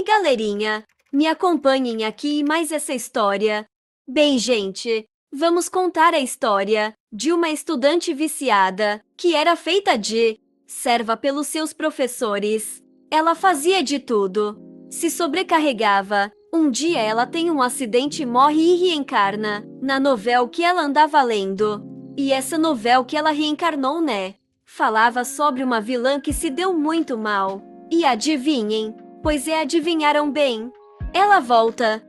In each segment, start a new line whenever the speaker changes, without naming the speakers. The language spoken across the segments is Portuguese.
aí, galerinha? Me acompanhem aqui em mais essa história. Bem, gente, vamos contar a história de uma estudante viciada que era feita de serva pelos seus professores. Ela fazia de tudo, se sobrecarregava. Um dia ela tem um acidente e morre e reencarna na novela que ela andava lendo. E essa novela que ela reencarnou, né? Falava sobre uma vilã que se deu muito mal. E adivinhem, pois adivinharam bem. Ela volta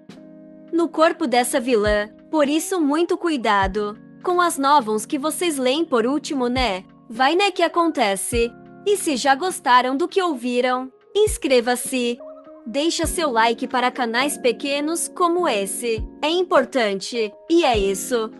no corpo dessa vilã. Por isso, muito cuidado com as novels que vocês leem por último, né? Vai, né, que acontece. E se já gostaram do que ouviram, inscreva-se. Deixa seu like para canais pequenos como esse. É importante. E é isso.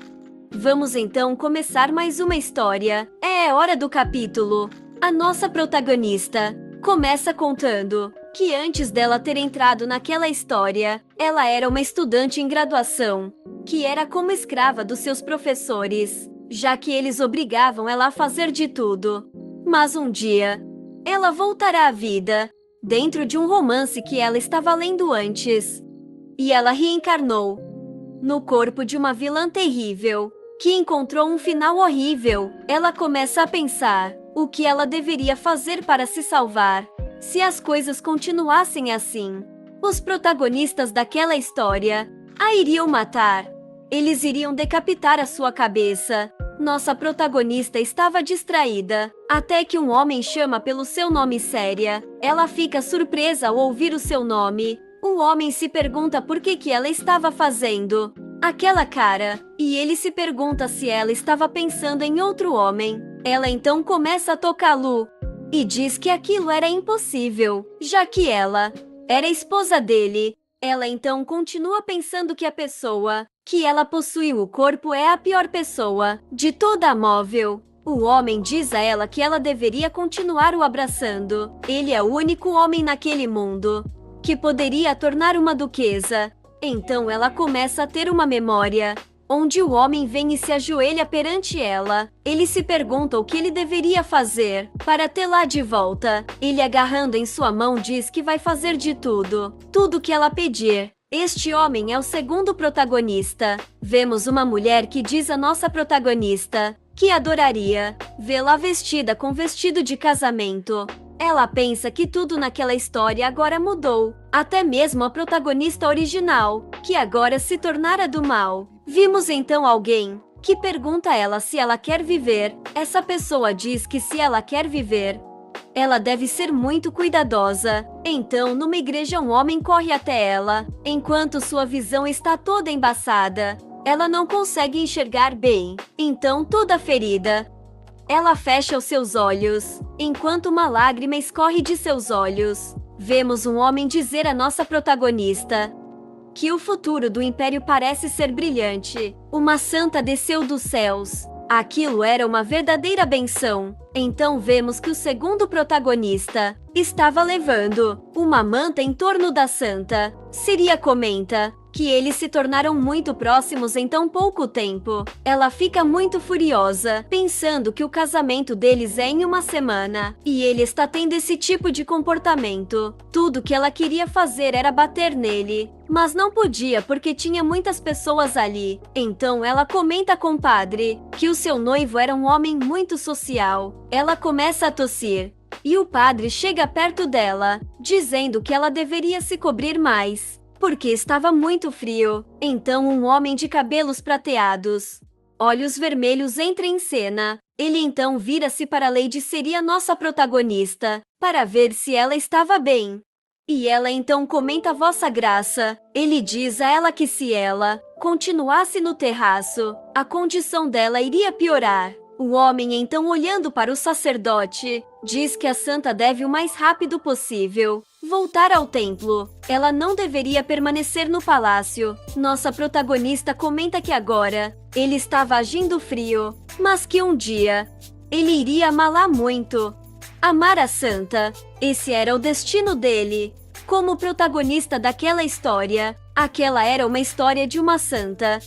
Vamos então começar mais uma história. É hora do capítulo. A nossa protagonista começa contando que antes dela ter entrado naquela história, ela era uma estudante em graduação, que era como escrava dos seus professores, já que eles obrigavam ela a fazer de tudo. Mas um dia, ela voltará à vida, dentro de um romance que ela estava lendo antes. E ela reencarnou no corpo de uma vilã terrível, que encontrou um final horrível. Ela começa a pensar o que ela deveria fazer para se salvar. Se as coisas continuassem assim, os protagonistas daquela história a iriam matar. Eles iriam decapitar a sua cabeça. Nossa protagonista estava distraída, até que um homem chama pelo seu nome séria. Ela fica surpresa ao ouvir o seu nome. O homem se pergunta por que ela estava fazendo aquela cara, e ele se pergunta se ela estava pensando em outro homem. Ela então começa a tocá-lo e diz que aquilo era impossível, já que ela era esposa dele. Ela então continua pensando que a pessoa que ela possuiu o corpo é a pior pessoa de toda a móvel. O homem diz a ela que ela deveria continuar o abraçando. Ele é o único homem naquele mundo que poderia a tornar uma duquesa. Então ela começa a ter uma memória, onde o homem vem e se ajoelha perante ela. Ele se pergunta o que ele deveria fazer para tê-la de volta. Ele, agarrando em sua mão, diz que vai fazer de tudo que ela pedir. Este homem é o segundo protagonista. Vemos uma mulher que diz à nossa protagonista que adoraria vê-la vestida com vestido de casamento. Ela pensa que tudo naquela história agora mudou. Até mesmo a protagonista original, que agora se tornara do mal. Vimos então alguém que pergunta a ela se ela quer viver. Essa pessoa diz que se ela quer viver, ela deve ser muito cuidadosa. Então, numa igreja, um homem corre até ela, enquanto sua visão está toda embaçada. Ela não consegue enxergar bem, então toda ferida. Ela fecha os seus olhos, enquanto uma lágrima escorre de seus olhos. Vemos um homem dizer à nossa protagonista que o futuro do império parece ser brilhante. Uma santa desceu dos céus. Aquilo era uma verdadeira benção. Então vemos que o segundo protagonista estava levando uma manta em torno da santa. Siria comenta que eles se tornaram muito próximos em tão pouco tempo. Ela fica muito furiosa, pensando que o casamento deles é em uma semana, e ele está tendo esse tipo de comportamento. Tudo que ela queria fazer era bater nele, mas não podia porque tinha muitas pessoas ali. Então ela comenta com o padre que o seu noivo era um homem muito social. Ela começa a tossir, e o padre chega perto dela, dizendo que ela deveria se cobrir mais, porque estava muito frio. Então um homem de cabelos prateados, olhos vermelhos entra em cena. Ele então vira-se para Lady, seria nossa protagonista, para ver se ela estava bem. E ela então comenta: Vossa Graça. Ele diz a ela que se ela continuasse no terraço, a condição dela iria piorar. O homem então, olhando para o sacerdote, diz que a santa deve o mais rápido possível voltar ao templo. Ela não deveria permanecer no palácio. Nossa protagonista comenta que agora ele estava agindo frio, mas que um dia ele iria amá-la muito. Amar a santa, esse era o destino dele. Como protagonista daquela história, aquela era uma história de uma santa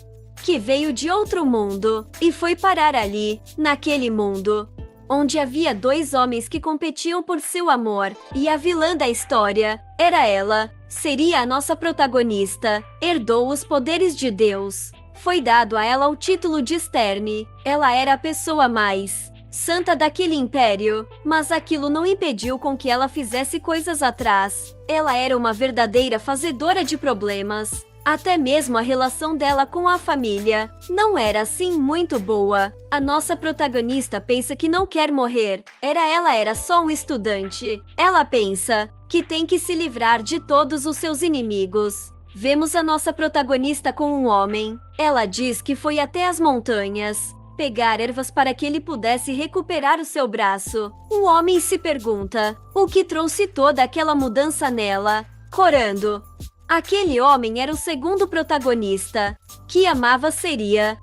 que veio de outro mundo e foi parar ali, naquele mundo, onde havia dois homens que competiam por seu amor, e a vilã da história era ela. seria a nossa protagonista, herdou os poderes de Deus. Foi dado a ela o título de Sterne. Ela era a pessoa mais santa daquele império, mas aquilo não impediu com que ela fizesse coisas atrás. Ela era uma verdadeira fazedora de problemas. Até mesmo a relação dela com a família não era assim muito boa. A nossa protagonista pensa que não quer morrer. Ela era só um estudante. Ela pensa que tem que se livrar de todos os seus inimigos. Vemos a nossa protagonista com um homem. Ela diz que foi até as montanhas pegar ervas para que ele pudesse recuperar o seu braço. O homem se pergunta o que trouxe toda aquela mudança nela. Corando. Aquele homem era o segundo protagonista, que amava Seria.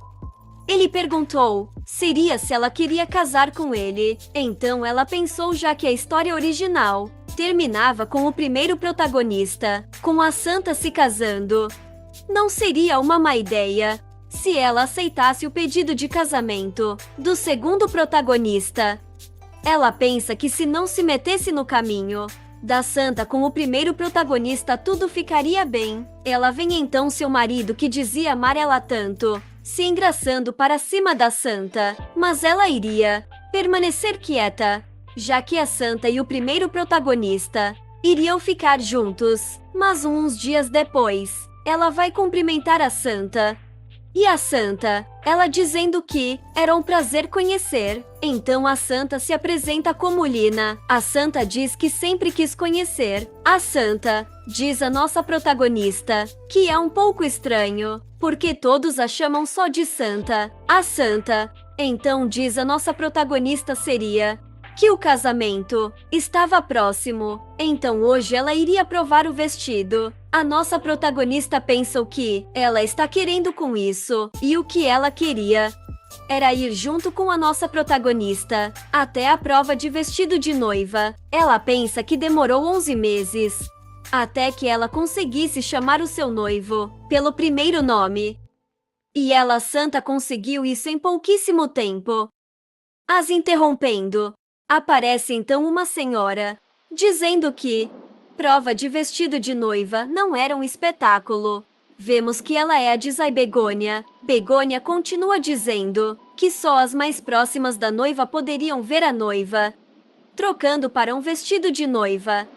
Ele perguntou Seria se ela queria casar com ele. Então ela pensou, já que a história original terminava com o primeiro protagonista, com a santa se casando. Não seria uma má ideia se ela aceitasse o pedido de casamento do segundo protagonista. Ela pensa que se não se metesse no caminho da santa com o primeiro protagonista, tudo ficaria bem. Ela vê então seu marido, que dizia amar ela tanto, se engraçando para cima da santa, mas ela iria permanecer quieta, já que a santa e o primeiro protagonista iriam ficar juntos. Mas uns dias depois, ela vai cumprimentar a santa. E a santa, ela dizendo que era um prazer conhecer. Então a santa se apresenta como Lina. A santa diz que sempre quis conhecer a santa. Diz a nossa protagonista que é um pouco estranho, porque todos a chamam só de santa. A santa. Então diz a nossa protagonista Seria que o casamento estava próximo. Então hoje ela iria provar o vestido. A nossa protagonista pensa o que ela está querendo com isso, e o que ela queria era ir junto com a nossa protagonista até a prova de vestido de noiva. Ela pensa que demorou 11 meses até que ela conseguisse chamar o seu noivo pelo primeiro nome. E ela, santa, conseguiu isso em pouquíssimo tempo. As interrompendo, aparece então uma senhora, dizendo que prova de vestido de noiva não era um espetáculo. Vemos que ela é a de Begônia. Begônia continua dizendo que só as mais próximas da noiva poderiam ver a noiva trocando para um vestido de noiva.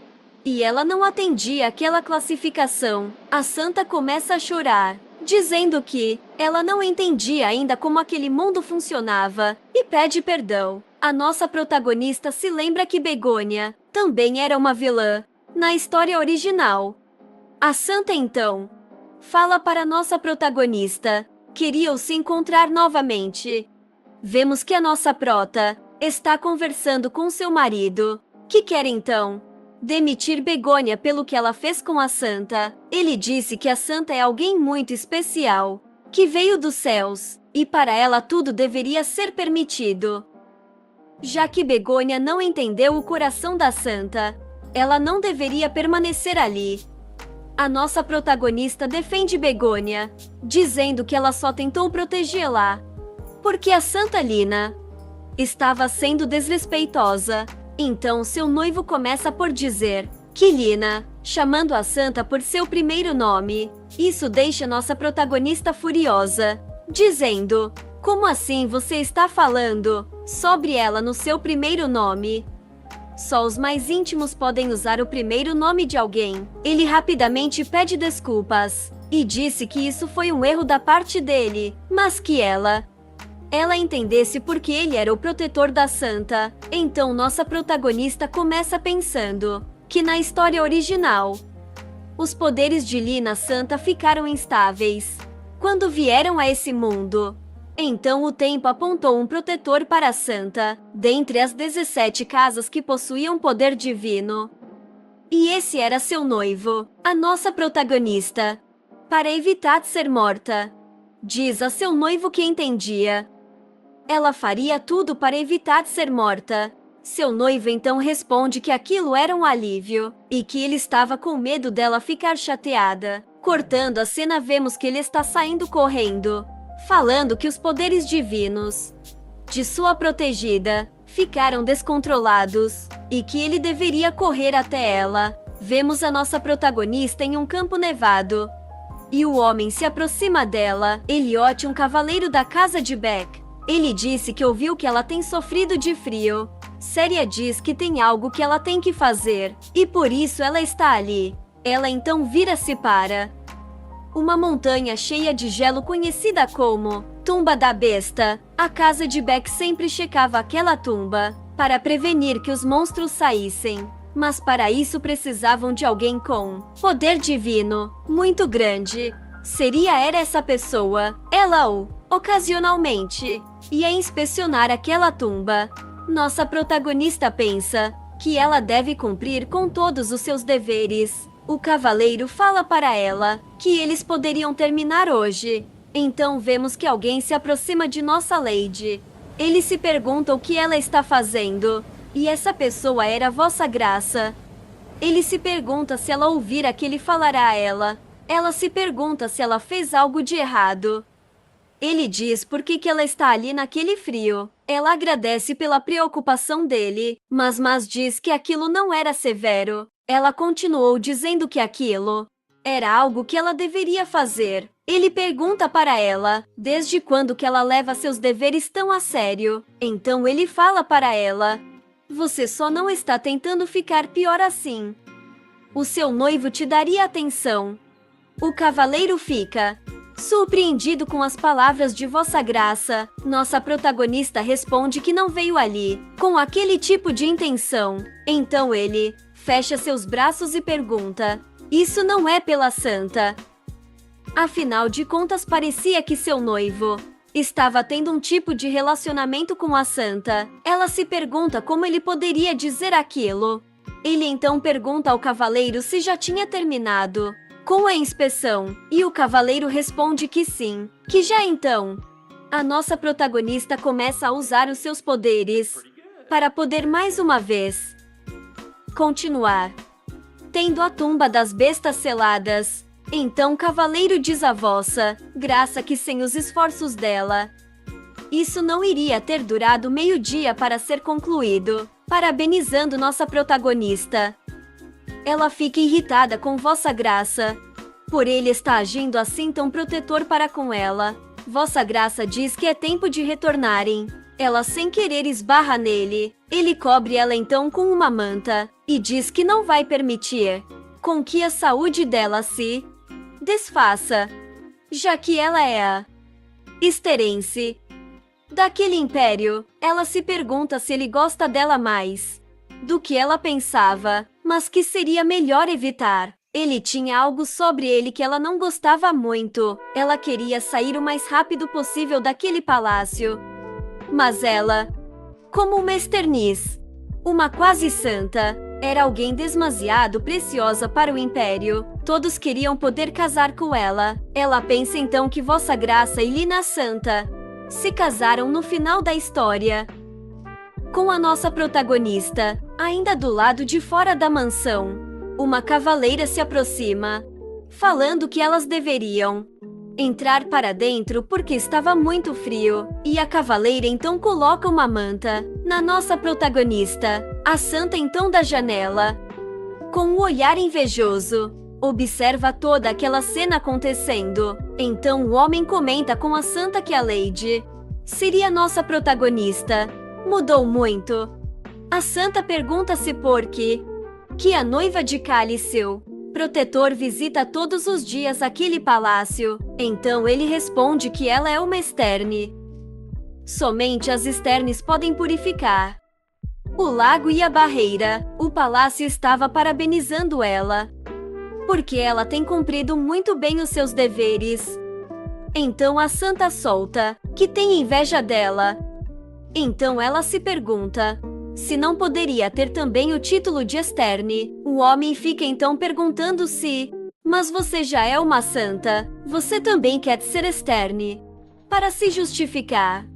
E ela não atendia aquela classificação. A santa começa a chorar, dizendo que ela não entendia ainda como aquele mundo funcionava e pede perdão. A nossa protagonista se lembra que Begônia também era uma vilã na história original. A santa então fala para nossa protagonista que iriam se encontrar novamente. Vemos que a nossa prota está conversando com seu marido, que quer então demitir Begônia pelo que ela fez com a santa. Ele disse que a santa é alguém muito especial, que veio dos céus, e para ela tudo deveria ser permitido. Já que Begônia não entendeu o coração da santa, ela não deveria permanecer ali. A nossa protagonista defende Begônia, dizendo que ela só tentou protegê-la porque a Santa Lina estava sendo desrespeitosa. Então seu noivo começa por dizer que Lina, chamando a santa por seu primeiro nome. Isso deixa nossa protagonista furiosa, dizendo: como assim você está falando sobre ela no seu primeiro nome? Só os mais íntimos podem usar o primeiro nome de alguém. Ele rapidamente pede desculpas e disse que isso foi um erro da parte dele, mas que ela entendesse porque ele era o protetor da santa. Então nossa protagonista começa pensando que na história original, os poderes de Lina Santa ficaram instáveis quando vieram a esse mundo. Então o tempo apontou um protetor para a santa, dentre as 17 casas que possuíam poder divino. E esse era seu noivo, a nossa protagonista. Para evitar de ser morta, diz a seu noivo que entendia. Ela faria tudo para evitar de ser morta. Seu noivo então responde que aquilo era um alívio e que ele estava com medo dela ficar chateada. Cortando a cena, vemos que ele está saindo correndo, falando que os poderes divinos de sua protegida ficaram descontrolados e que ele deveria correr até ela vemos a nossa protagonista em um campo nevado. E o homem se aproxima dela, Elliot, um cavaleiro da casa de Beck. Ele disse que ouviu que ela tem sofrido de frio. Séria diz que tem algo que ela tem que fazer, e por isso ela está ali. Ela então vira-se para uma montanha cheia de gelo conhecida como Tumba da Besta. A casa de Beck sempre checava aquela tumba para prevenir que os monstros saíssem. Mas para isso precisavam de alguém com poder divino muito grande. Era essa pessoa. Ela ocasionalmente, ia inspecionar aquela tumba. Nossa protagonista pensa que ela deve cumprir com todos os seus deveres. O cavaleiro fala para ela que eles poderiam terminar hoje. Então vemos que alguém se aproxima de nossa Lady. Ele se pergunta o que ela está fazendo. E essa pessoa era Vossa Graça. Ele se pergunta se ela ouvir aquele falará a ela. Ela se pergunta se ela fez algo de errado. Ele diz por que ela está ali naquele frio. Ela agradece pela preocupação dele, mas diz que aquilo não era severo. Ela continuou dizendo que aquilo era algo que ela deveria fazer. Ele pergunta para ela, desde quando que ela leva seus deveres tão a sério. Então ele fala para ela: você só não está tentando ficar pior assim. O seu noivo te daria atenção. O cavaleiro fica surpreendido com as palavras de Vossa Graça. Nossa protagonista responde que não veio ali com aquele tipo de intenção. Então ele fecha seus braços e pergunta: isso não é pela santa? Afinal de contas, parecia que seu noivo estava tendo um tipo de relacionamento com a santa. Ela se pergunta como ele poderia dizer aquilo. Ele então pergunta ao cavaleiro se já tinha terminado com a inspeção, e o cavaleiro responde que sim, que já então. A nossa protagonista começa a usar os seus poderes para poder mais uma vez continuar tendo a tumba das bestas seladas. Então o cavaleiro diz a Vossa Graça que sem os esforços dela, isso não iria ter durado meio-dia para ser concluído. Parabenizando nossa protagonista. Ela fica irritada com Vossa Graça por ele estar agindo assim tão protetor para com ela. Vossa Graça diz que é tempo de retornarem. Ela sem querer esbarra nele. Ele cobre ela então com uma manta e diz que não vai permitir com que a saúde dela se desfaça, já que ela é a Esterence daquele império. Ela se pergunta se ele gosta dela mais do que ela pensava, mas que seria melhor evitar. Ele tinha algo sobre ele que ela não gostava muito. Ela queria sair o mais rápido possível daquele palácio. Mas ela, como uma Esterniz, uma quase santa, era alguém demasiado preciosa para o império. Todos queriam poder casar com ela. Ela pensa então que Vossa Graça e Lina Santa se casaram no final da história. Com a nossa protagonista, ainda do lado de fora da mansão, uma cavaleira se aproxima, falando que elas deveriam entrar para dentro porque estava muito frio, e a cavaleira então coloca uma manta na nossa protagonista. A santa então da janela, com um olhar invejoso, observa toda aquela cena acontecendo. Então o homem comenta com a santa que a Lady seria nossa protagonista. Mudou muito. A santa pergunta-se por que a noiva de Cali, seu protetor, visita todos os dias aquele palácio. Então ele responde que ela é uma Esterne. Somente as Esternes podem purificar o lago e a barreira. O palácio estava parabenizando ela, porque ela tem cumprido muito bem os seus deveres. Então a santa solta que tem inveja dela. Então ela se pergunta se não poderia ter também o título de Esterne. O homem fica então perguntando se, mas você já é uma santa, você também quer ser Esterne? Para se justificar,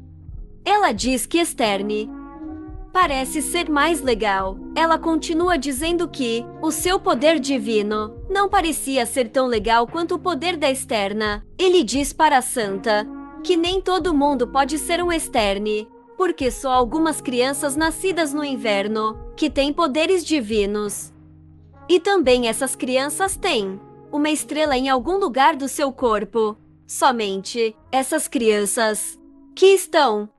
ela diz que Esterne parece ser mais legal. Ela continua dizendo que o seu poder divino não parecia ser tão legal quanto o poder da Externa. Ele diz para a santa que nem todo mundo pode ser um Esterne, porque só algumas crianças nascidas no inverno que têm poderes divinos. E também essas crianças têm uma estrela em algum lugar do seu corpo. Somente essas crianças que estão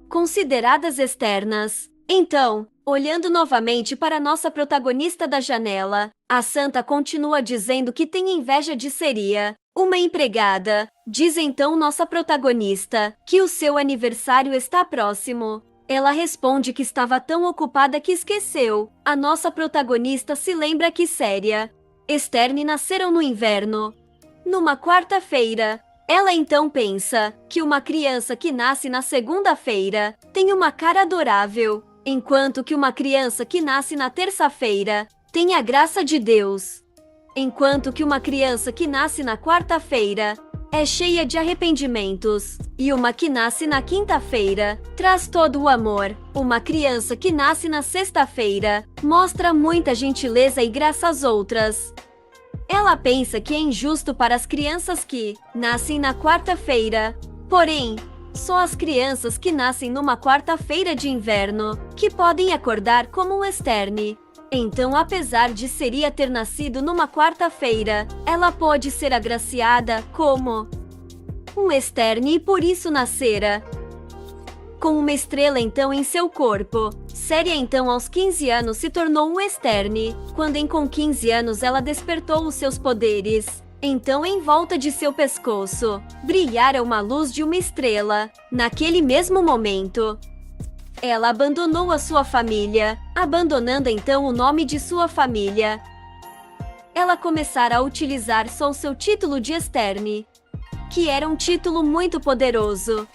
consideradas externas. Então, olhando novamente para nossa protagonista da janela, a santa continua dizendo que tem inveja de seria uma empregada. Diz então nossa protagonista que o seu aniversário está próximo. Ela responde que estava tão ocupada que esqueceu. A nossa protagonista se lembra que Séria e Esterne nasceram no inverno, numa quarta-feira. Ela então pensa que uma criança que nasce na segunda-feira tem uma cara adorável, enquanto que uma criança que nasce na terça-feira tem a graça de Deus. Enquanto que uma criança que nasce na quarta-feira é cheia de arrependimentos, e uma que nasce na quinta-feira traz todo o amor. Uma criança que nasce na sexta-feira mostra muita gentileza e graça às outras. Ela pensa que é injusto para as crianças que nascem na quarta-feira. Porém, só as crianças que nascem numa quarta-feira de inverno que podem acordar como um Esterne. Então, apesar de Seria ter nascido numa quarta-feira, ela pode ser agraciada como um Esterne e por isso nascera com uma estrela então em seu corpo. Séria então aos 15 anos se tornou um Esterne, quando com 15 anos ela despertou os seus poderes. Então em volta de seu pescoço brilhara uma luz de uma estrela. Naquele mesmo momento, ela abandonou a sua família, abandonando então o nome de sua família. Ela começara a utilizar só o seu título de Esterne, que era um título muito poderoso.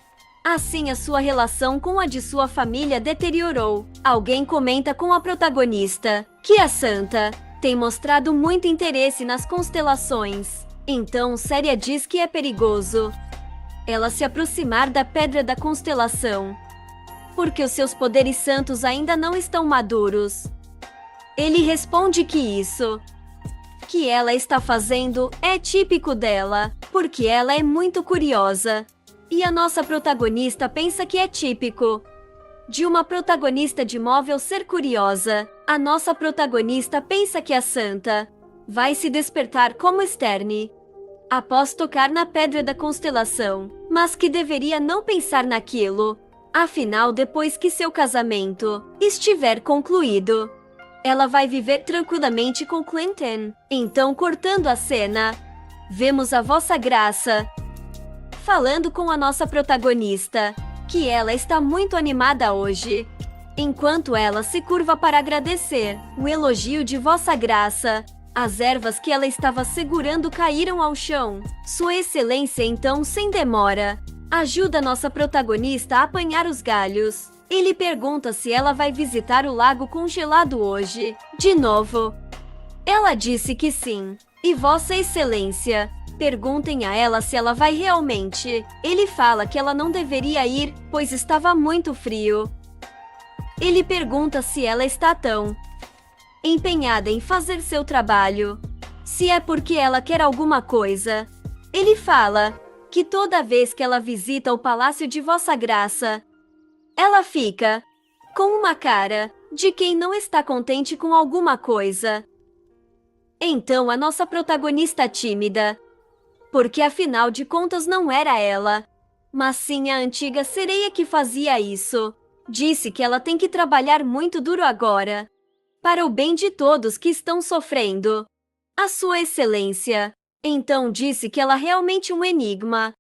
Assim a sua relação com a de sua família deteriorou. Alguém comenta com a protagonista que a santa tem mostrado muito interesse nas constelações. Então Séria diz que é perigoso ela se aproximar da pedra da constelação, porque os seus poderes santos ainda não estão maduros. Ele responde que isso que ela está fazendo é típico dela, porque ela é muito curiosa. E a nossa protagonista pensa que é típico de uma protagonista de móvel ser curiosa. A nossa protagonista pensa que a santa vai se despertar como Esterne após tocar na pedra da constelação, mas que deveria não pensar naquilo. Afinal, depois que seu casamento estiver concluído, ela vai viver tranquilamente com Clinton. Então, cortando a cena, vemos a Vossa Graça falando com a nossa protagonista, que ela está muito animada hoje. Enquanto ela se curva para agradecer o elogio de Vossa Graça, as ervas que ela estava segurando caíram ao chão. Sua Excelência então, sem demora, ajuda nossa protagonista a apanhar os galhos. Ele pergunta se ela vai visitar o lago congelado hoje. De novo, ela disse que sim. E Vossa Excelência, perguntem a ela se ela vai realmente. Ele fala que ela não deveria ir, pois estava muito frio. Ele pergunta se ela está tão empenhada em fazer seu trabalho, se é porque ela quer alguma coisa. Ele fala que toda vez que ela visita o Palácio de Vossa Graça, ela fica com uma cara de quem não está contente com alguma coisa. Então a nossa protagonista tímida, porque afinal de contas não era ela, mas sim a antiga sereia que fazia isso, disse que ela tem que trabalhar muito duro agora, para o bem de todos que estão sofrendo. A Sua Excelência então disse que ela é realmente um enigma.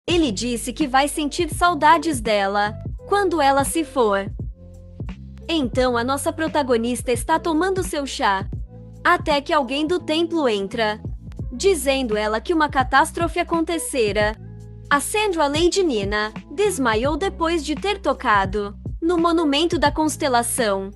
Ele disse que vai sentir saudades dela quando ela se for. Então a nossa protagonista está tomando seu chá, até que alguém do templo entra, dizendo ela que uma catástrofe acontecera. A Sandra Lady Nina desmaiou depois de ter tocado no monumento da constelação.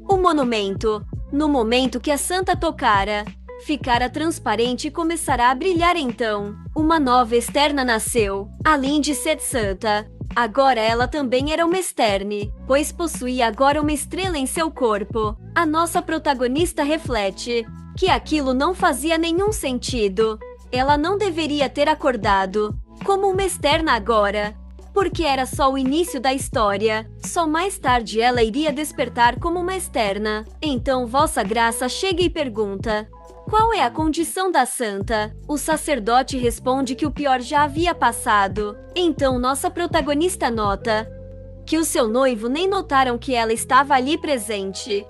O monumento, no momento que a santa tocara, ficara transparente e começará a brilhar então. Uma nova Esterna nasceu. Além de ser santa, agora ela também era uma Esterne, pois possuía agora uma estrela em seu corpo. A nossa protagonista reflete que aquilo não fazia nenhum sentido. Ela não deveria ter acordado como uma Esterna agora. porque era só o início da história. Só mais tarde ela iria despertar como uma externa. Então Vossa Graça chega e pergunta: qual é a condição da santa? O sacerdote responde que o pior já havia passado. Então nossa protagonista nota que o seu noivo nem notaram que ela estava ali presente.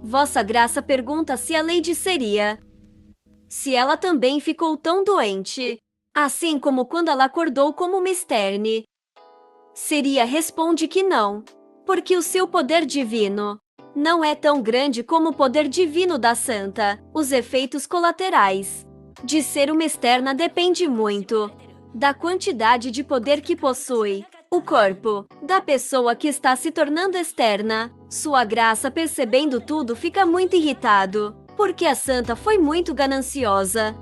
Vossa Graça pergunta se a Lady seria. Se ela também ficou tão doente, assim como quando ela acordou como uma externe. Seria responde que não, porque o seu poder divino não é tão grande como o poder divino da santa. Os efeitos colaterais de ser uma externa depende muito da quantidade de poder que possui o corpo da pessoa que está se tornando externa. Sua Graça, percebendo tudo, fica muito irritado, porque a santa foi muito gananciosa.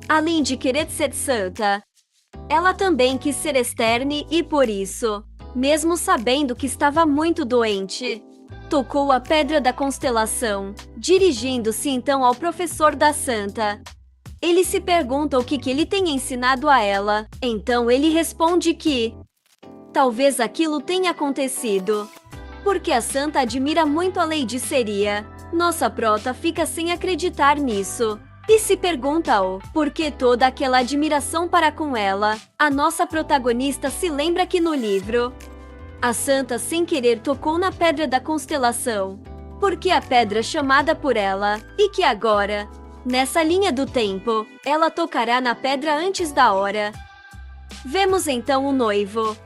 Além de querer ser santa, ela também quis ser externe e por isso, mesmo sabendo que estava muito doente, tocou a pedra da constelação, dirigindo-se então ao professor da santa. Ele se pergunta o que ele tem ensinado a ela. Então ele responde que talvez aquilo tenha acontecido porque a santa admira muito a Lady Seria. Nossa prota fica sem acreditar nisso e se pergunta o porquê toda aquela admiração para com ela. A nossa protagonista se lembra que no livro, a santa sem querer tocou na pedra da constelação, porque a pedra chamada por ela, e que agora, nessa linha do tempo, ela tocará na pedra antes da hora. Vemos então o noivo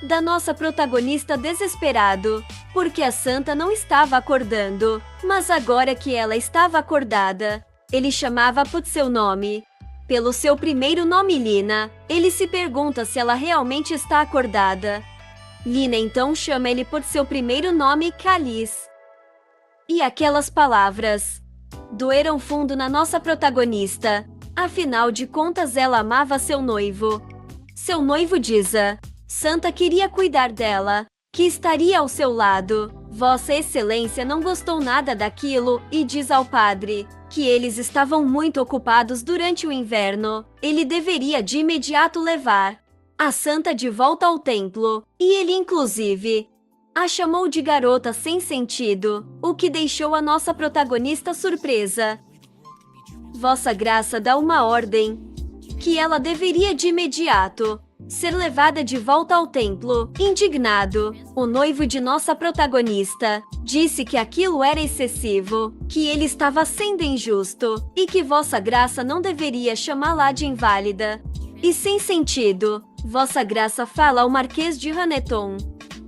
da nossa protagonista desesperado, porque a santa não estava acordando, mas agora que ela estava acordada, ele chamava por seu nome. Pelo seu primeiro nome Lina, ele se pergunta se ela realmente está acordada. Lina então chama ele por seu primeiro nome Cáliz. E aquelas palavras doeram fundo na nossa protagonista. Afinal de contas ela amava seu noivo. Seu noivo diz a santa queria cuidar dela, que estaria ao seu lado. Vossa Excelência não gostou nada daquilo e diz ao padre que eles estavam muito ocupados durante o inverno. Ele deveria de imediato levar a santa de volta ao templo, e ele inclusive a chamou de garota sem sentido, o que deixou a nossa protagonista surpresa. Vossa Graça dá uma ordem que ela deveria de imediato ser levada de volta ao templo. Indignado, o noivo de nossa protagonista disse que aquilo era excessivo, que ele estava sendo injusto e que Vossa Graça não deveria chamá-la de inválida e sem sentido. Vossa Graça fala ao Marquês de Haneton,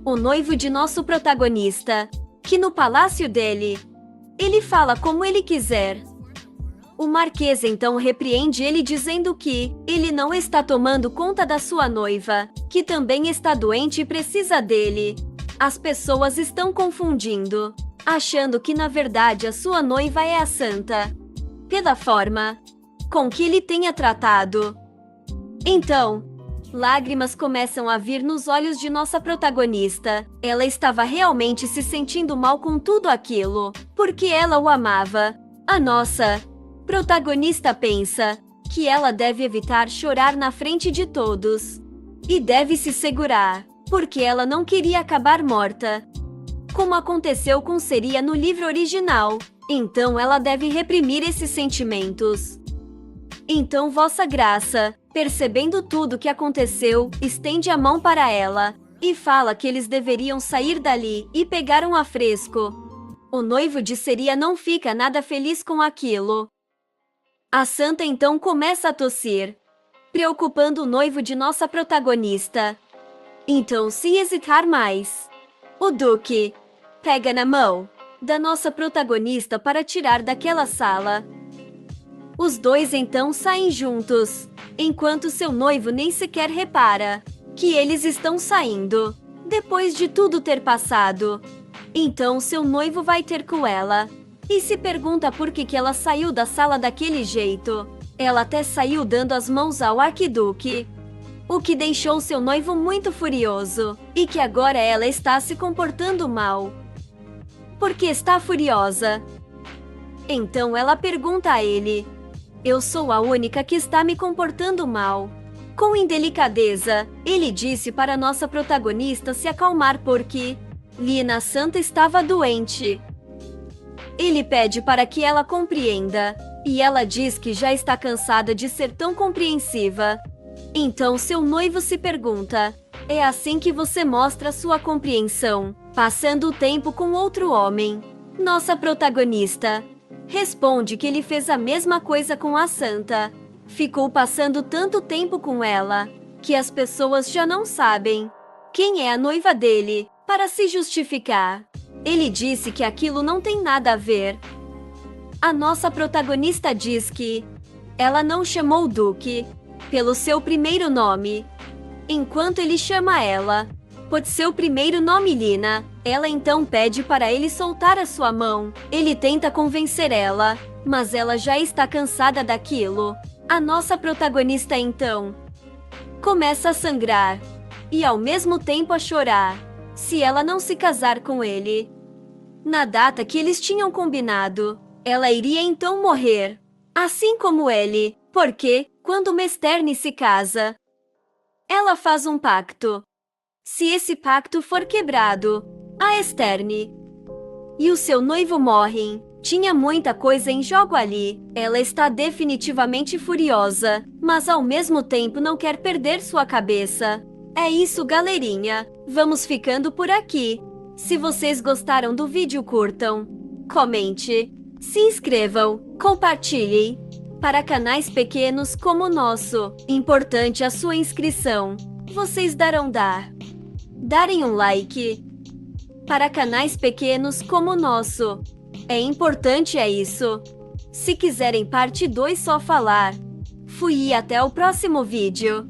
o noivo de nosso protagonista, que no palácio dele, ele fala como ele quiser. O Marquês então repreende ele dizendo que ele não está tomando conta da sua noiva, que também está doente e precisa dele. As pessoas estão confundindo, achando que na verdade a sua noiva é a santa, pela forma com que ele tenha tratado. Então, lágrimas começam a vir nos olhos de nossa protagonista. Ela estava realmente se sentindo mal com tudo aquilo, porque ela o amava. A nossa protagonista pensa que ela deve evitar chorar na frente de todos e deve se segurar, porque ela não queria acabar morta, como aconteceu com Seria no livro original. Então ela deve reprimir esses sentimentos. Então Vossa Graça, percebendo tudo o que aconteceu, estende a mão para ela e fala que eles deveriam sair dali e pegar um afresco. O noivo de Seria não fica nada feliz com aquilo. A santa então começa a tossir, preocupando o noivo de nossa protagonista. Então, sem hesitar mais, o duque pega na mão da nossa protagonista para tirar daquela sala. Os dois então saem juntos, enquanto seu noivo nem sequer repara que eles estão saindo, depois de tudo ter passado. Então seu noivo vai ter com ela e se pergunta por que ela saiu da sala daquele jeito. Ela até saiu dando as mãos ao arquiduque, o que deixou seu noivo muito furioso, e que agora ela está se comportando mal, porque está furiosa. Então ela pergunta a ele: eu sou a única que está me comportando mal. Com indelicadeza, ele disse para nossa protagonista se acalmar porque Lina Santa estava doente. Ele pede para que ela compreenda, e ela diz que já está cansada de ser tão compreensiva. Então seu noivo se pergunta: é assim que você mostra sua compreensão, passando o tempo com outro homem? Nossa protagonista responde que ele fez a mesma coisa com a santa. Ficou passando tanto tempo com ela, que as pessoas já não sabem quem é a noiva dele, para se justificar. Ele disse que aquilo não tem nada a ver. A nossa protagonista diz que ela não chamou Duque pelo seu primeiro nome, enquanto ele chama ela por seu primeiro nome Lina. Ela então pede para ele soltar a sua mão. Ele tenta convencer ela, mas ela já está cansada daquilo. A nossa protagonista então começa a sangrar e ao mesmo tempo a chorar se ela não se casar com ele na data que eles tinham combinado. Ela iria então morrer, assim como ele, porque quando Mesterne se casa, ela faz um pacto. Se esse pacto for quebrado, a Esterne e o seu noivo morrem. Tinha muita coisa em jogo ali. Ela está definitivamente furiosa, mas ao mesmo tempo não quer perder sua cabeça. É isso, galerinha. Vamos ficando por aqui. Se vocês gostaram do vídeo, curtam, comente, se inscrevam, compartilhem. Para canais pequenos como o nosso, importante a sua inscrição. Vocês darem um like. Para canais pequenos como o nosso, é importante isso. Se quiserem parte 2 só falar. Fui e até o próximo vídeo.